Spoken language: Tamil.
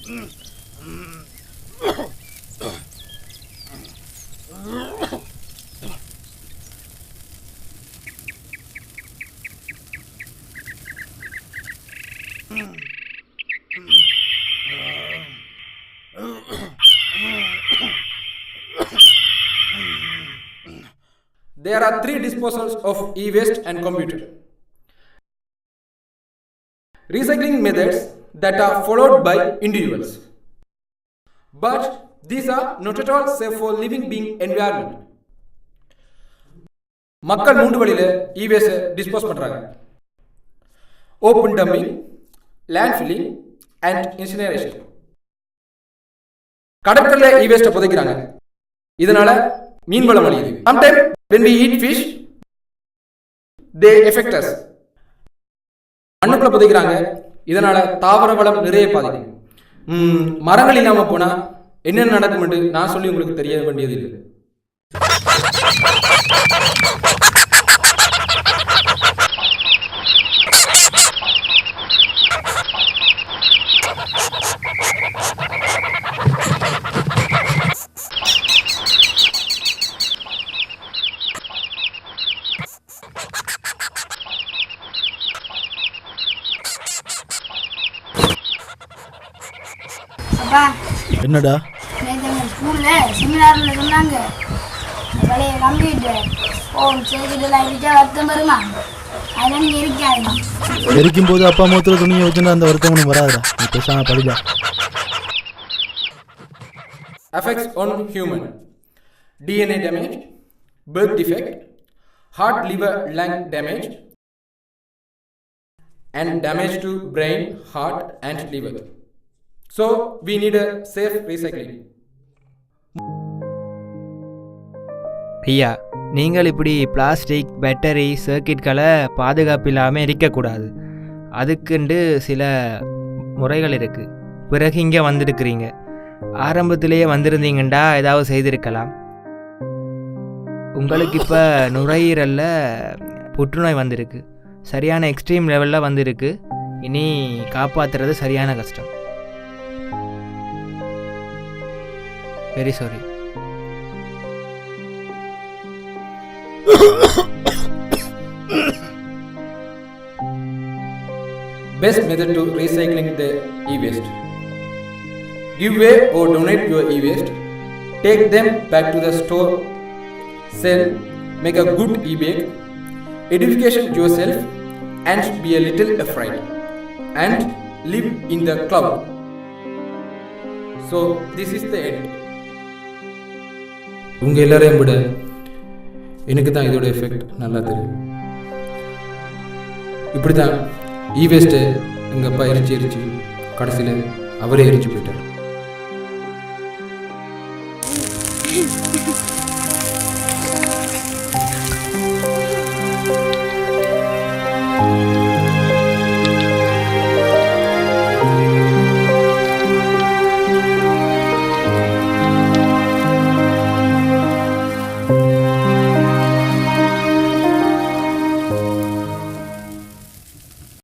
There are 3 disposals of e-waste and computer. Recycling methods that are followed by individuals. But these are not at all safe for living being environment. மக்கள் 3 வழியில e-waste dispose பண்றாங்க. Open dumping, landfilling and incineration. கடற்கரையில e-waste புதைக்கிறாங்க. இதனால மீன் வளம் அழியுது. Sometimes when we eat fish, they affect us. மண்ணுக்குள்ள புதைக்கிறாங்க. இதனால தாவர வளம் நிறைய பாதிக்கும். மரங்கள் இல்லாம போனா என்ன நடக்கும்னு நான் சொல்லி உங்களுக்கு தெரிய வேண்டியது இல்லை. என்னடா ஸ்கூல்ல செமினார்ல சொன்னாங்க பழைய கம்ப்யூட்டர் ஃபோன் செய்திடலாம் இருக்கா வருத்தம் வருமா அதெல்லாம் நீங்க இருக்காது எரிக்கும் போது அப்பா மூத்துல துணியை வச்சுன்னா அந்த வருத்தம் ஒன்று வராதுடா. நீ பேசாம படிடா. Effects on human: DNA damage, birth defect, heart, liver, lung damage, and damage to brain, heart, and liver. So we need a safe recycling. ஐயா, நீங்கள் இப்படி பிளாஸ்டிக், பேட்டரி, சர்க்கிட்களை பாதுகாப்பு இல்லாமல் இருக்கக்கூடாது. அதுக்குண்டு சில முறைகள் இருக்குது. பிறகு இங்கே வந்திருக்கிறீங்க. ஆரம்பத்திலேயே வந்திருந்தீங்கண்டா ஏதாவது செய்திருக்கலாம். உங்களுக்கு இப்போ நுரையீரலில் புற்றுநோய் வந்திருக்கு. சரியான எக்ஸ்ட்ரீம் லெவலில் வந்திருக்கு. இனி காப்பாற்றுறது சரியான கஷ்டம். Very sorry. Best method to recycling the e-waste: give away or donate your e-waste, take them back to the store, sell, make a good e-bag, education yourself and be a little afraid, and live in the club. So this is the end. உங்கள் எல்லாரையும் விட எனக்கு தான் இதோட எஃபெக்ட் நல்லா தெரியும். இப்படி தான் e-waste எங்கள் அப்பா எரிச்சு கடைசியில் அவரே எரிச்சு போயிட்டார்.